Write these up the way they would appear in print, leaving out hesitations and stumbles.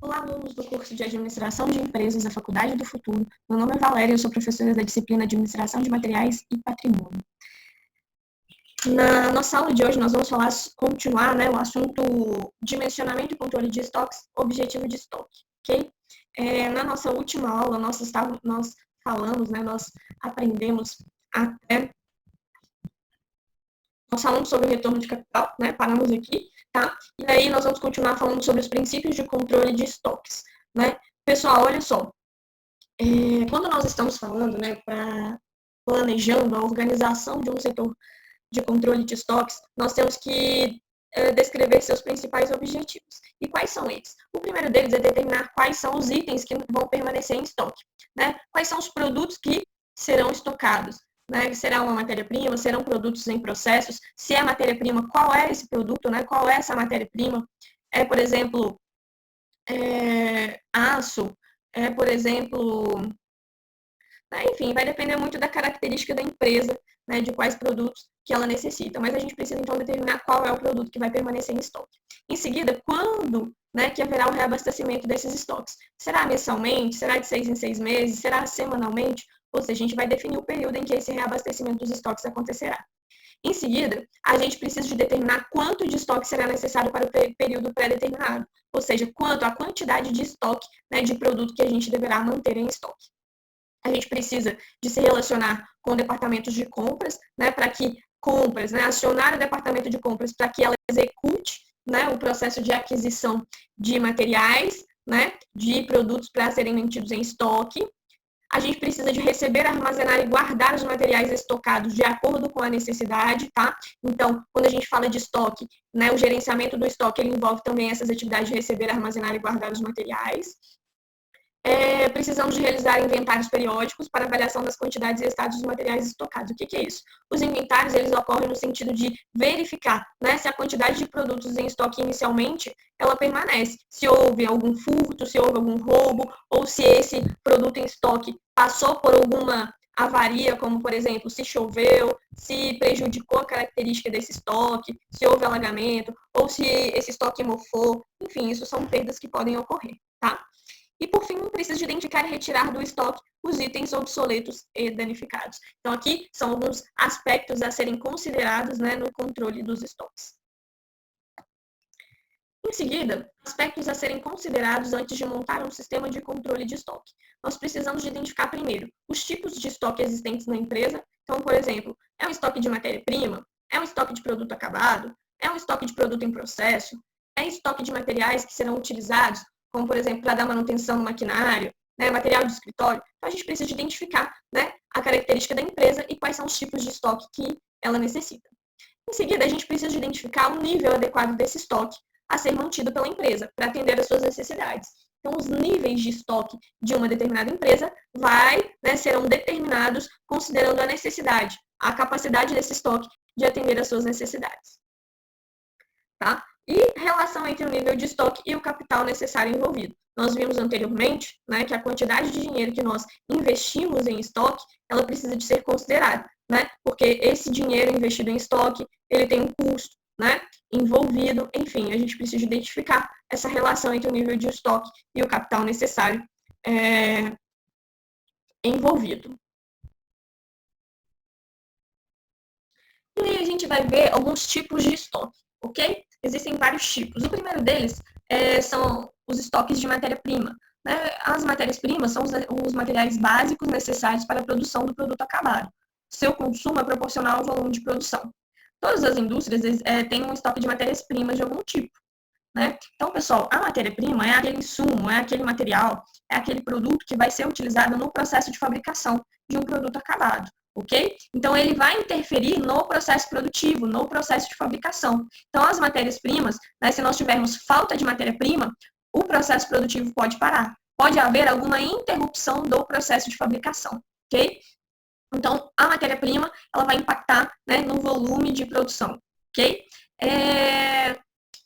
Olá, alunos do curso de Administração de Empresas da Faculdade do Futuro. Meu nome é Valéria, eu sou professora da disciplina Administração de Materiais e Patrimônio. Na nossa aula de hoje, nós vamos continuar o assunto dimensionamento e controle de estoques, objetivo de estoque, ok? Na nossa última aula, nós falamos, nós aprendemos até... Nós falamos sobre o retorno de capital, paramos aqui, tá? E aí nós vamos continuar falando sobre os princípios de controle de estoques, Pessoal, olha só, quando nós estamos falando, planejando a organização de um setor de controle de estoques, nós temos que descrever seus principais objetivos. E quais são eles? O primeiro deles é determinar quais são os itens que vão permanecer em estoque, Quais são os produtos que serão estocados, Será uma matéria-prima, serão produtos em processos? Se é matéria-prima, qual é esse produto, Qual é essa matéria-prima? Por exemplo, aço, por exemplo... Enfim, vai depender muito da característica da empresa, de quais produtos que ela necessita. Mas a gente precisa, então, determinar qual é o produto que vai permanecer em estoque. Em seguida, quando que haverá o reabastecimento desses estoques? Será mensalmente? Será de 6 em 6 meses? Será semanalmente? Ou seja, a gente vai definir o período em que esse reabastecimento dos estoques acontecerá. Em seguida, a gente precisa de determinar quanto de estoque será necessário para o período pré-determinado, ou seja, quanto a quantidade de estoque de produto que a gente deverá manter em estoque. A gente precisa de se relacionar com departamentos de compras, para que acionar o departamento de compras para que ela execute o processo de aquisição de materiais, de produtos para serem mantidos em estoque. A gente precisa de receber, armazenar e guardar os materiais estocados de acordo com a necessidade, tá? Então, quando a gente fala de estoque, o gerenciamento do estoque, ele envolve também essas atividades de receber, armazenar e guardar os materiais. Precisamos de realizar inventários periódicos para avaliação das quantidades e estados dos materiais estocados. O que é isso? Os inventários, eles ocorrem no sentido de verificar se a quantidade de produtos em estoque inicialmente, ela permanece. Se houve algum furto, se houve algum roubo, ou se esse produto em estoque passou por alguma avaria, como, por exemplo, se choveu, se prejudicou a característica desse estoque, se houve alagamento, ou se esse estoque mofou. Enfim, isso são perdas que podem ocorrer, tá? E, por fim, precisa de identificar e retirar do estoque os itens obsoletos e danificados. Então, aqui são alguns aspectos a serem considerados no controle dos estoques. Em seguida, aspectos a serem considerados antes de montar um sistema de controle de estoque. Nós precisamos de identificar primeiro os tipos de estoque existentes na empresa. Então, por exemplo, é um estoque de matéria-prima? É um estoque de produto acabado? É um estoque de produto em processo? É estoque de materiais que serão utilizados, como, por exemplo, para dar manutenção no maquinário, material de escritório? Então, a gente precisa de identificar a característica da empresa e quais são os tipos de estoque que ela necessita. Em seguida, a gente precisa de identificar o nível adequado desse estoque a ser mantido pela empresa, para atender às suas necessidades. Então, os níveis de estoque de uma determinada empresa serão determinados considerando a necessidade, a capacidade desse estoque de atender às suas necessidades. Tá? E relação entre o nível de estoque e o capital necessário envolvido. Nós vimos anteriormente que a quantidade de dinheiro que nós investimos em estoque, ela precisa de ser considerada, porque esse dinheiro investido em estoque, ele tem um custo, envolvido. Enfim, a gente precisa identificar essa relação entre o nível de estoque e o capital necessário envolvido. E aí a gente vai ver alguns tipos de estoque, ok? Existem vários tipos. O primeiro deles são os estoques de matéria-prima. As matérias-primas são os materiais básicos necessários para a produção do produto acabado. Seu consumo é proporcional ao volume de produção. Todas as indústrias têm um estoque de matérias-primas de algum tipo. Então, pessoal, a matéria-prima é aquele insumo, é aquele material, é aquele produto que vai ser utilizado no processo de fabricação de um produto acabado. Ok? Então, ele vai interferir no processo produtivo, no processo de fabricação. Então, as matérias-primas, se nós tivermos falta de matéria-prima, o processo produtivo pode parar. Pode haver alguma interrupção do processo de fabricação. Ok? Então, a matéria-prima, ela vai impactar no volume de produção. Ok?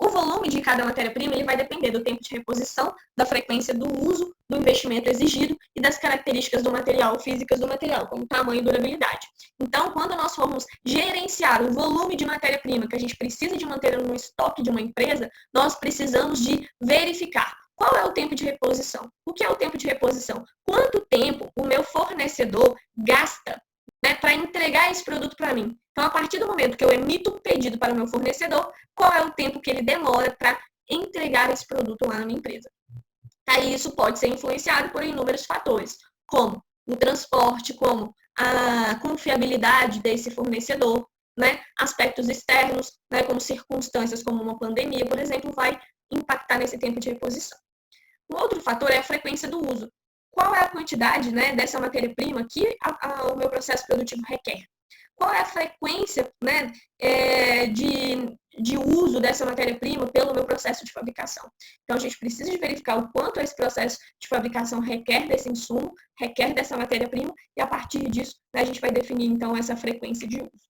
O volume de cada matéria-prima ele vai depender do tempo de reposição, da frequência do uso, do investimento exigido e das características do material, físicas do material, como tamanho e durabilidade. Então, quando nós formos gerenciar o volume de matéria-prima que a gente precisa de manter no estoque de uma empresa, nós precisamos de verificar Qual é o tempo de reposição? O que é o tempo de reposição? Quanto tempo o meu fornecedor gasta, né, para entregar esse produto para mim? Então, a partir do momento que eu emito um pedido para o meu fornecedor, qual é o tempo que ele demora para entregar esse produto lá na minha empresa? Aí isso pode ser influenciado por inúmeros fatores, como o transporte, como a confiabilidade desse fornecedor, né? Aspectos externos, né? Como circunstâncias como uma pandemia, por exemplo, vai impactar nesse tempo de reposição. Um outro fator é a frequência do uso. Qual é a quantidade, né, dessa matéria-prima que o meu processo produtivo requer? Qual é a frequência, né, de uso dessa matéria-prima pelo meu processo de fabricação? Então, a gente precisa de verificar o quanto esse processo de fabricação requer desse insumo, requer dessa matéria-prima, e a partir disso, né, a gente vai definir, então, essa frequência de uso.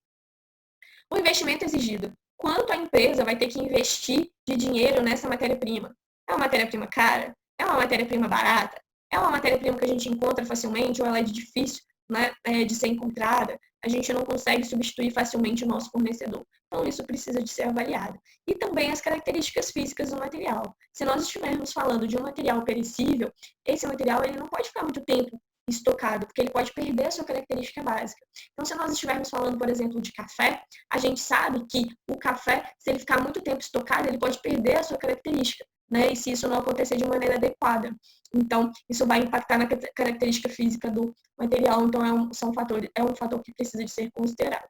O investimento exigido. Quanto a empresa vai ter que investir de dinheiro nessa matéria-prima? É uma matéria-prima cara? É uma matéria-prima barata? É uma matéria-prima que a gente encontra facilmente ou ela é difícil, né, de ser encontrada? A gente não consegue substituir facilmente o nosso fornecedor. Então, isso precisa de ser avaliado. E também as características físicas do material. Se nós estivermos falando de um material perecível, esse material ele não pode ficar muito tempo estocado, porque ele pode perder a sua característica básica. Então, se nós estivermos falando, por exemplo, de café, a gente sabe que o café, se ele ficar muito tempo estocado, ele pode perder a sua característica, né? E se isso não acontecer de maneira adequada. Então, isso vai impactar na característica física do material, então é um fator que precisa de ser considerado.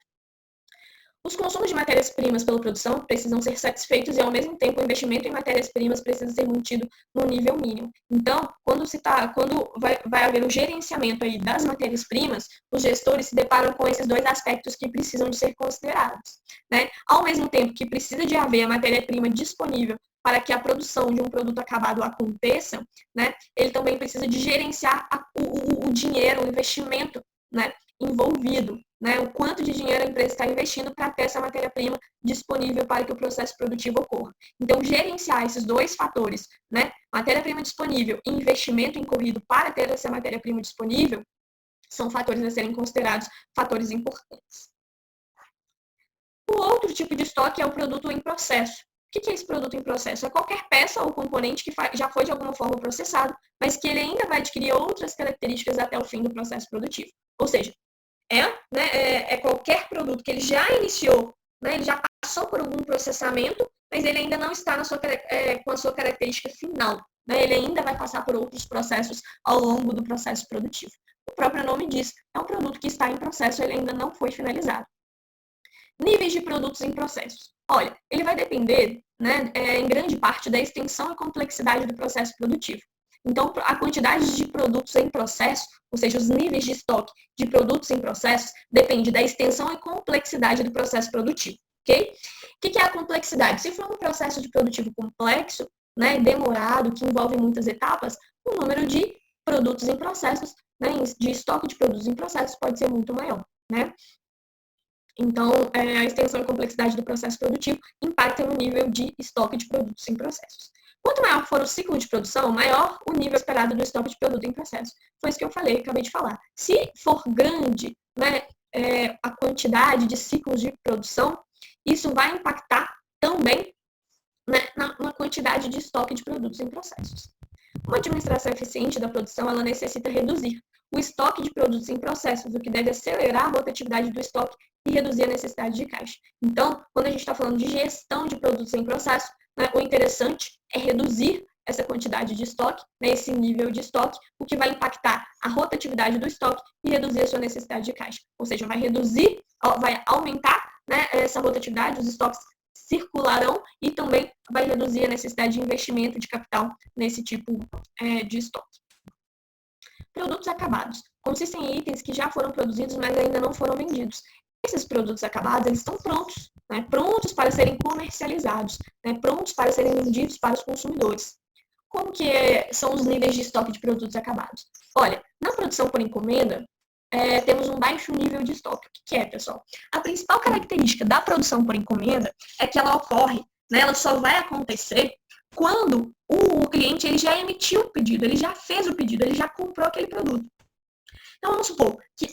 Os consumos de matérias-primas pela produção precisam ser satisfeitos e, ao mesmo tempo, o investimento em matérias-primas precisa ser mantido no nível mínimo. Então, quando vai haver o gerenciamento aí das matérias-primas, os gestores se deparam com esses dois aspectos que precisam de ser considerados, né? Ao mesmo tempo que precisa de haver a matéria-prima disponível para que a produção de um produto acabado aconteça, né? Ele também precisa de gerenciar o dinheiro, o investimento, né, envolvido, né? O quanto de dinheiro a empresa está investindo para ter essa matéria-prima disponível para que o processo produtivo ocorra. Então, gerenciar esses dois fatores, né? Matéria-prima disponível e investimento incorrido para ter essa matéria-prima disponível, são fatores a serem considerados fatores importantes. O outro tipo de estoque é o produto em processo. O que é esse produto em processo? É qualquer peça ou componente que já foi de alguma forma processado, mas que ele ainda vai adquirir outras características até o fim do processo produtivo. Ou seja, é qualquer produto que ele já iniciou, né, ele já passou por algum processamento, mas ele ainda não está com a sua característica final. Né, ele ainda vai passar por outros processos ao longo do processo produtivo. O próprio nome diz, é um produto que está em processo, ele ainda não foi finalizado. Níveis de produtos em processos. Olha, ele vai depender, né, em grande parte, da extensão e complexidade do processo produtivo. Então, a quantidade de produtos em processo, ou seja, os níveis de estoque de produtos em processo, depende da extensão e complexidade do processo produtivo, ok? O que é a complexidade? Se for um processo de produtivo complexo, né, demorado, que envolve muitas etapas, o número de produtos em processos, né, de estoque de produtos em processos pode ser muito maior, né? Então, a extensão e complexidade do processo produtivo impactam no nível de estoque de produtos em processos. Quanto maior for o ciclo de produção, maior o nível esperado do estoque de produto em processo. Foi isso que eu falei, acabei de falar. Se for grande, né, a quantidade de ciclos de produção, isso vai impactar também, né, na quantidade de estoque de produtos em processos. Uma administração eficiente da produção, ela necessita reduzir o estoque de produtos em processos, o que deve acelerar a rotatividade do estoque e reduzir a necessidade de caixa. Então, quando a gente está falando de gestão de produtos em processo, né, o interessante é reduzir essa quantidade de estoque, né, esse nível de estoque, o que vai impactar a rotatividade do estoque e reduzir a sua necessidade de caixa. Ou seja, vai aumentar, né, essa rotatividade, os estoques circularão e também vai reduzir a necessidade de investimento de capital nesse tipo de estoque. Produtos acabados. Consistem em itens que já foram produzidos, mas ainda não foram vendidos. Esses produtos acabados, eles estão prontos, né, prontos para serem comercializados, né, prontos para serem vendidos para os consumidores. Como que são os níveis de estoque de produtos acabados? Olha, na produção por encomenda, temos um baixo nível de estoque. O que é, pessoal? A principal característica da produção por encomenda é que ela ocorre, né, ela só vai acontecer quando o cliente ele já emitiu o pedido, ele já fez o pedido, ele já comprou aquele produto. Então, vamos supor que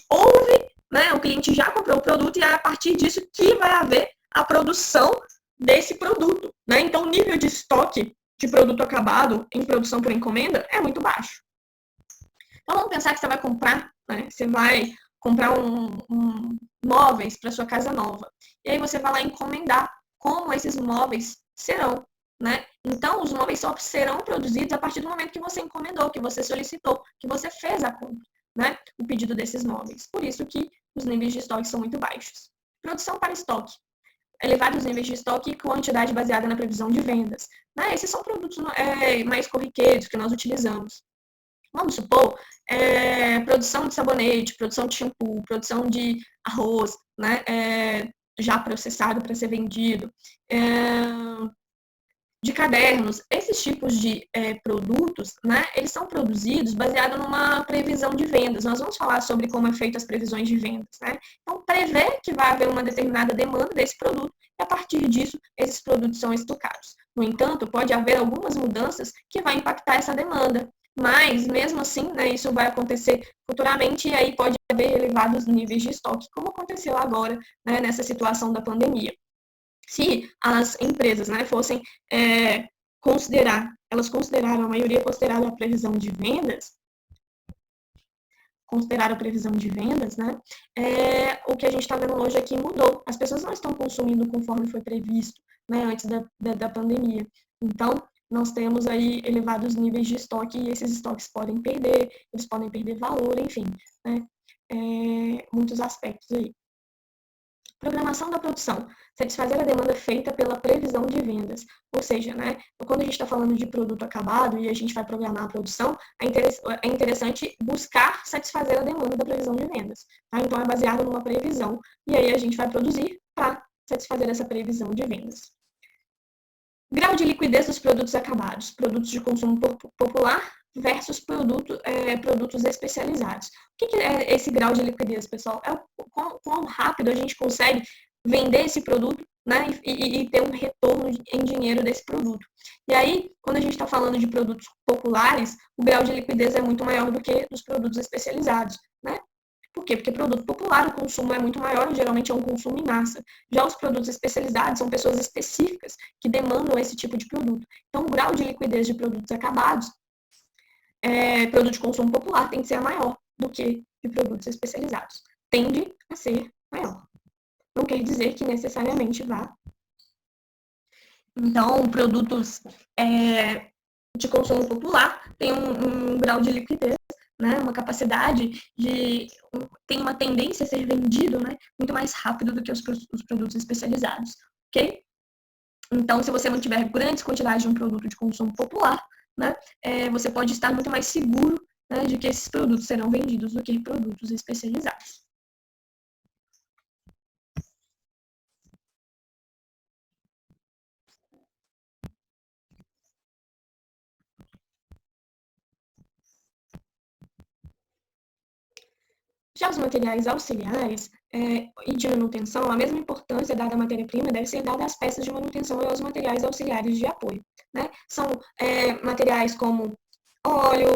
o cliente já comprou o produto e é a partir disso que vai haver a produção desse produto. Né? Então, o nível de estoque de produto acabado em produção por encomenda é muito baixo. Então, vamos pensar que você vai comprar, né? Você vai comprar móveis para sua casa nova. E aí você vai lá encomendar como esses móveis serão, né? Então, os móveis só serão produzidos a partir do momento que você encomendou, que você solicitou, que você fez a compra, né? O pedido desses móveis. Por isso que os níveis de estoque são muito baixos. Produção para estoque. Elevados níveis de estoque e quantidade baseada na previsão de vendas. Né? Esses são produtos mais corriqueiros que nós utilizamos. Vamos supor, produção de sabonete, produção de shampoo, produção de arroz, né? Já processado para ser vendido, de cadernos. Esses tipos de produtos, né? Eles são produzidos baseado numa previsão de vendas. Nós vamos falar sobre como é feito as previsões de vendas, né? Então, prevê que vai haver uma determinada demanda desse produto e, a partir disso, esses produtos são estocados. No entanto, pode haver algumas mudanças que vão impactar essa demanda. Mas, mesmo assim, né, isso vai acontecer futuramente e aí pode haver elevados níveis de estoque, como aconteceu agora, né, nessa situação da pandemia. Se as empresas, né, fossem elas consideraram, a maioria consideraram a previsão de vendas, né, o que a gente está vendo hoje aqui mudou. As pessoas não estão consumindo conforme foi previsto, né, antes da pandemia. Então, nós temos aí elevados níveis de estoque e esses estoques eles podem perder valor, enfim, né, muitos aspectos aí. Programação da produção. Satisfazer a demanda feita pela previsão de vendas. Ou seja, né, quando a gente está falando de produto acabado e a gente vai programar a produção, é interessante buscar satisfazer a demanda da previsão de vendas. Tá? Então, é baseado numa previsão e aí a gente vai produzir para satisfazer essa previsão de vendas. Grau de liquidez dos produtos acabados. Produtos de consumo popular versus produtos especializados. O que é esse grau de liquidez, pessoal? É quão rápido a gente consegue vender esse produto, né, e ter um retorno em dinheiro desse produto. E aí, quando a gente está falando de produtos populares, o grau de liquidez é muito maior do que dos produtos especializados, né? Por quê? Porque produto popular, o consumo é muito maior, geralmente é um consumo em massa. Já os produtos especializados são pessoas específicas que demandam esse tipo de produto. Então, o grau de liquidez de produtos acabados, produto de consumo popular, tem que ser maior do que de produtos especializados. Tende a ser maior. Não quer dizer que necessariamente vá. Então, produtos de consumo popular têm um grau de liquidez, né, uma capacidade tem uma tendência a ser vendido, né, muito mais rápido do que os produtos especializados, ok? Então, se você mantiver grandes quantidades de um produto de consumo popular, né, você pode estar muito mais seguro, né, de que esses produtos serão vendidos do que produtos especializados. Já os materiais auxiliares e de manutenção, a mesma importância dada à matéria-prima deve ser dada às peças de manutenção e aos materiais auxiliares de apoio, né? São materiais como óleo,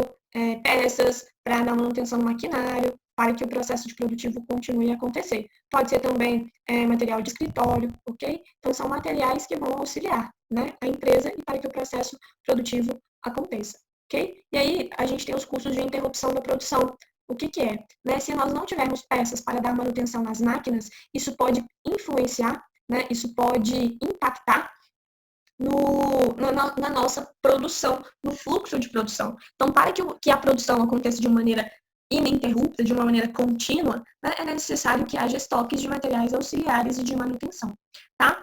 peças para dar manutenção no maquinário, para que o processo de produtivo continue a acontecer. Pode ser também material de escritório, ok? Então, são materiais que vão auxiliar, né, a empresa e para que o processo produtivo aconteça, ok? E aí, a gente tem os custos de interrupção da produção. O que é? Né? Se nós não tivermos peças para dar manutenção nas máquinas, isso pode influenciar, né? Isso pode impactar na nossa produção, no fluxo de produção. Então, para que a produção aconteça de uma maneira ininterrupta, de uma maneira contínua, né, é necessário que haja estoques de materiais auxiliares e de manutenção. Tá?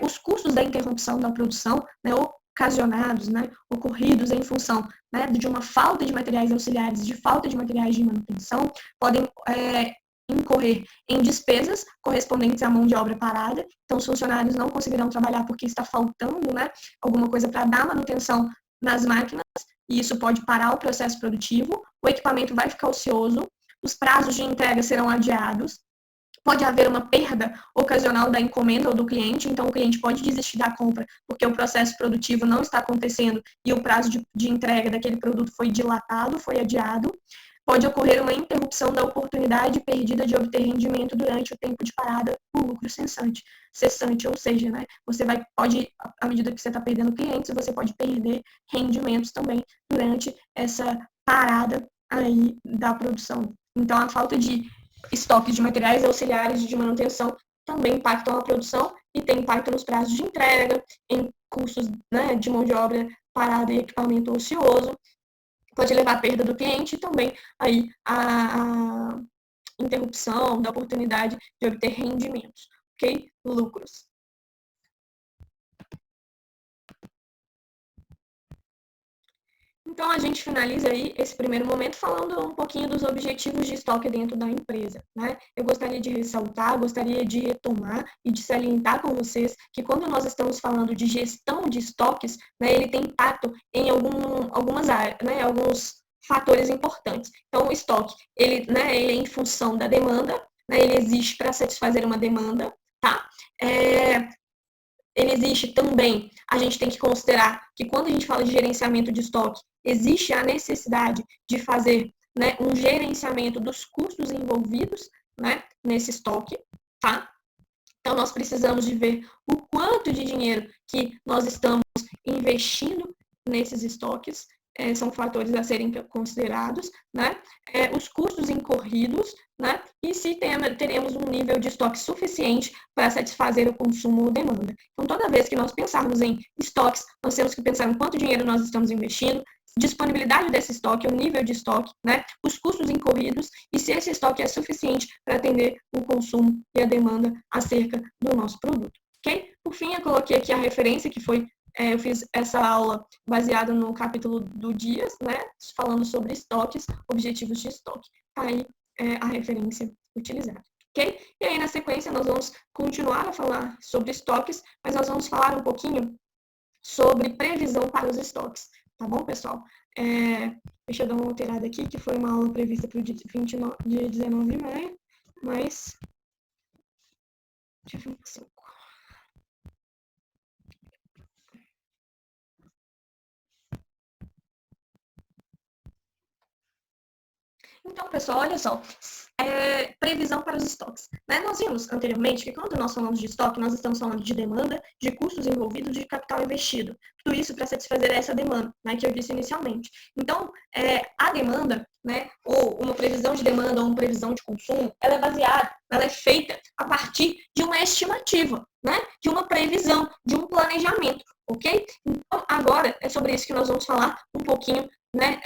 Os custos da interrupção da produção, né, ocasionados, né, ocorridos em função, né, de uma falta de materiais auxiliares, de falta de materiais de manutenção, podem incorrer em despesas correspondentes à mão de obra parada. Então, os funcionários não conseguirão trabalhar porque está faltando, né, alguma coisa para dar manutenção nas máquinas, e isso pode parar o processo produtivo, o equipamento vai ficar ocioso, os prazos de entrega serão adiados, pode haver uma perda ocasional da encomenda ou do cliente, então o cliente pode desistir da compra porque o processo produtivo não está acontecendo e o prazo de entrega daquele produto foi dilatado, foi adiado. pode ocorrer uma interrupção da oportunidade perdida de obter rendimento durante o tempo de parada do lucro cessante, ou seja, né, pode, à medida que você está perdendo clientes, você pode perder rendimentos também durante essa parada aí da produção. Então, a falta de estoques de materiais auxiliares de manutenção também impactam a produção e tem impacto nos prazos de entrega, em custos, né, de mão de obra parada e equipamento ocioso, pode levar à perda do cliente e também aí a interrupção da oportunidade de obter rendimentos, ok? Lucros. Então, a gente finaliza aí esse primeiro momento falando um pouquinho dos objetivos de estoque dentro da empresa, né? Eu gostaria de ressaltar, gostaria de retomar e de salientar com vocês que quando nós estamos falando de gestão de estoques, né, ele tem impacto em algumas áreas, né, alguns fatores importantes. Então, o estoque, ele é em função da demanda, né, ele existe para satisfazer uma demanda, tá? Ele existe também, a gente tem que considerar que quando a gente fala de gerenciamento de estoque, existe a necessidade de fazer, né, um gerenciamento dos custos envolvidos, né, nesse estoque, tá? Então, nós precisamos de ver o quanto de dinheiro que nós estamos investindo nesses estoques, são fatores a serem considerados, né? Os custos incorridos, né? E se teremos um nível de estoque suficiente para satisfazer o consumo ou demanda. Então, toda vez que nós pensarmos em estoques, nós temos que pensar em quanto dinheiro nós estamos investindo, disponibilidade desse estoque, o nível de estoque, né? Os custos incorridos e se esse estoque é suficiente para atender o consumo e a demanda acerca do nosso produto, ok? Por fim, eu coloquei aqui a referência que foi eu fiz essa aula baseada no capítulo do Dias, né, falando sobre estoques, objetivos de estoque. Aí a referência utilizada, ok? E aí, na sequência, nós vamos continuar a falar sobre estoques, mas nós vamos falar um pouquinho sobre previsão para os estoques, tá bom, pessoal? Deixa eu dar uma alterada aqui, que foi uma aula prevista para o dia 19 de maio, mas... Dia 25. Então, pessoal, olha só, previsão para os estoques, né? Nós vimos anteriormente que quando nós falamos de estoque, nós estamos falando de demanda, de custos envolvidos, de capital investido. Tudo isso para satisfazer essa demanda, né, que eu disse inicialmente. Então, a demanda, né, ou uma previsão de demanda ou uma previsão de consumo, ela é baseada, ela é feita a partir de uma estimativa, né, de uma previsão, de um planejamento, ok? Então, agora é sobre isso que nós vamos falar um pouquinho, né,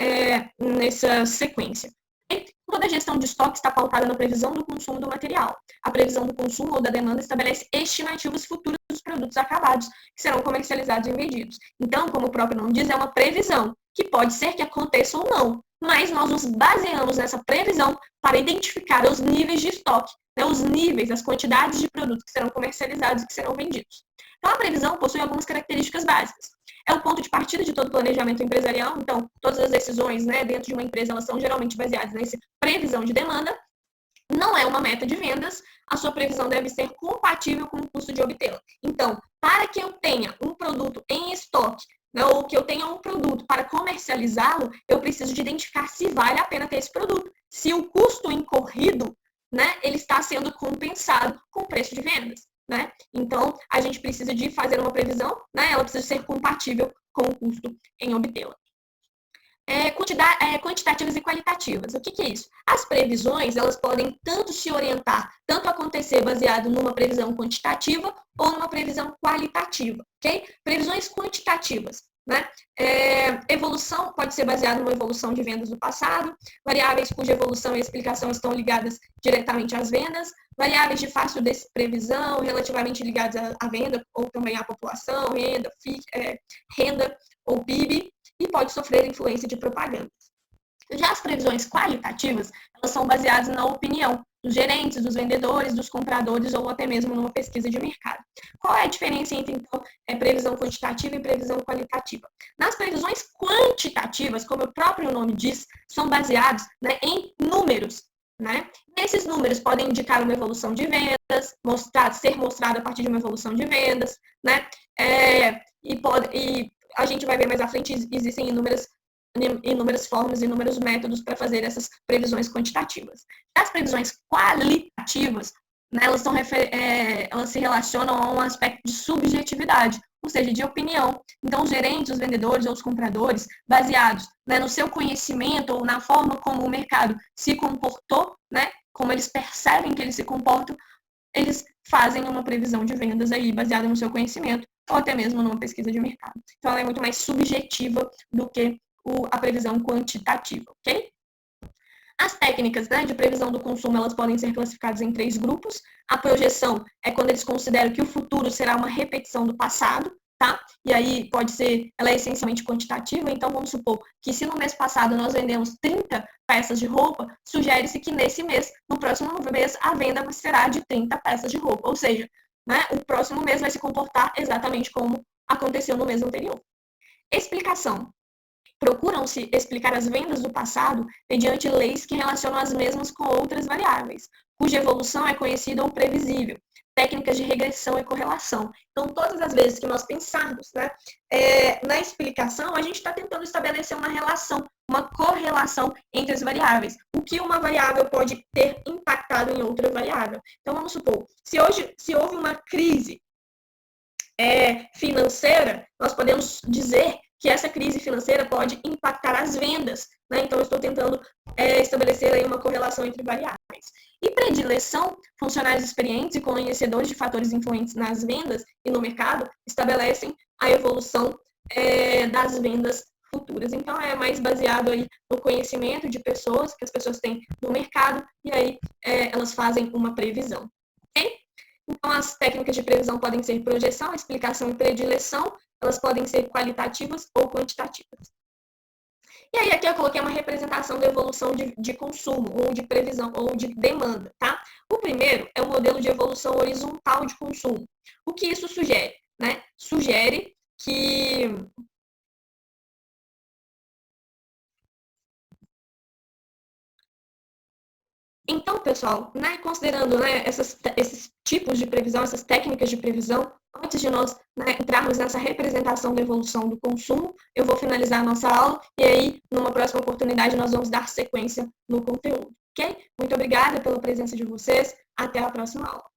nessa sequência. Toda a gestão de estoque está pautada na previsão do consumo do material. A previsão do consumo ou da demanda estabelece estimativas futuras dos produtos acabados que serão comercializados e vendidos. Então, como o próprio nome diz, é uma previsão, que pode ser que aconteça ou não, mas nós nos baseamos nessa previsão para identificar os níveis de estoque, né, os níveis, as quantidades de produtos que serão comercializados e que serão vendidos. Então, a previsão possui algumas características básicas. É o ponto de partida de todo planejamento empresarial, então todas as decisões, né, dentro de uma empresa, elas são geralmente baseadas nessa previsão de demanda. Não é uma meta de vendas, a sua previsão deve ser compatível com o custo de obtê-la. Então, para que eu tenha um produto em estoque, né, ou que eu tenha um produto para comercializá-lo, eu preciso de identificar se vale a pena ter esse produto. Se o custo incorrido, né, ele está sendo compensado com o preço de vendas. Né? Então, a gente precisa de fazer uma previsão, né? Ela precisa ser compatível com o custo em obtê-la. Quantitativas e qualitativas. O que é isso? As previsões, elas podem tanto se orientar, tanto acontecer baseado numa previsão quantitativa ou numa previsão qualitativa, ok? Previsões quantitativas, né? Evolução pode ser baseada numa evolução de vendas do passado, variáveis cuja evolução e explicação estão ligadas diretamente às vendas, variáveis de fácil previsão, relativamente ligadas à venda ou também à população, renda ou PIB, e pode sofrer influência de propagandas. Já as previsões qualitativas, elas são baseadas na opinião dos gerentes, dos vendedores, dos compradores ou até mesmo numa pesquisa de mercado. Qual é a diferença entre, então, previsão quantitativa e previsão qualitativa? Nas previsões quantitativas, como o próprio nome diz, são baseados, né, em números. Né? Esses números podem indicar uma evolução de vendas, ser mostrado a partir de uma evolução de vendas, né? E a gente vai ver mais à frente, existem inúmeras inúmeras formas, inúmeros métodos para fazer essas previsões quantitativas. As previsões qualitativas, né, elas se relacionam a um aspecto de subjetividade, ou seja, de opinião. Então, os gerentes, os vendedores ou os compradores, baseados, né, no seu conhecimento ou na forma como o mercado se comportou, né, como eles percebem que eles se comportam, eles fazem uma previsão de vendas aí baseada no seu conhecimento ou até mesmo numa pesquisa de mercado. Então, ela é muito mais subjetiva do que a previsão quantitativa, ok? As técnicas, né, de previsão do consumo, elas podem ser classificadas em 3 grupos. A projeção é quando eles consideram que o futuro será uma repetição do passado, tá? E aí ela é essencialmente quantitativa, então vamos supor que se no mês passado nós vendemos 30 peças de roupa, sugere-se que nesse mês, no próximo mês, a venda será de 30 peças de roupa, ou seja, né, o próximo mês vai se comportar exatamente como aconteceu no mês anterior. Explicação. Procuram-se explicar as vendas do passado mediante leis que relacionam as mesmas com outras variáveis, cuja evolução é conhecida ou previsível, técnicas de regressão e correlação. Então, todas as vezes que nós pensarmos, né, na explicação, a gente está tentando estabelecer uma relação, uma correlação entre as variáveis. O que uma variável pode ter impactado em outra variável. Então, vamos supor, se houve uma crise financeira, nós podemos dizer que essa crise financeira pode impactar as vendas, né? Então, eu estou tentando estabelecer aí uma correlação entre variáveis. E predileção, funcionários experientes e conhecedores de fatores influentes nas vendas e no mercado estabelecem a evolução das vendas futuras. Então, é mais baseado aí no conhecimento de pessoas, que as pessoas têm no mercado, e aí elas fazem uma previsão. Ok? Então, as técnicas de previsão podem ser projeção, explicação e predileção. Elas podem ser qualitativas ou quantitativas. E aí, aqui eu coloquei uma representação da evolução de consumo, ou de previsão, ou de demanda, tá? O primeiro é o modelo de evolução horizontal de consumo. O que isso sugere? Né? Sugere que então, pessoal, né, considerando, né, esses tipos de previsão, essas técnicas de previsão, antes de nós, né, entrarmos nessa representação da evolução do consumo, eu vou finalizar a nossa aula e aí, numa próxima oportunidade, nós vamos dar sequência no conteúdo, ok? Muito obrigada pela presença de vocês. Até a próxima aula.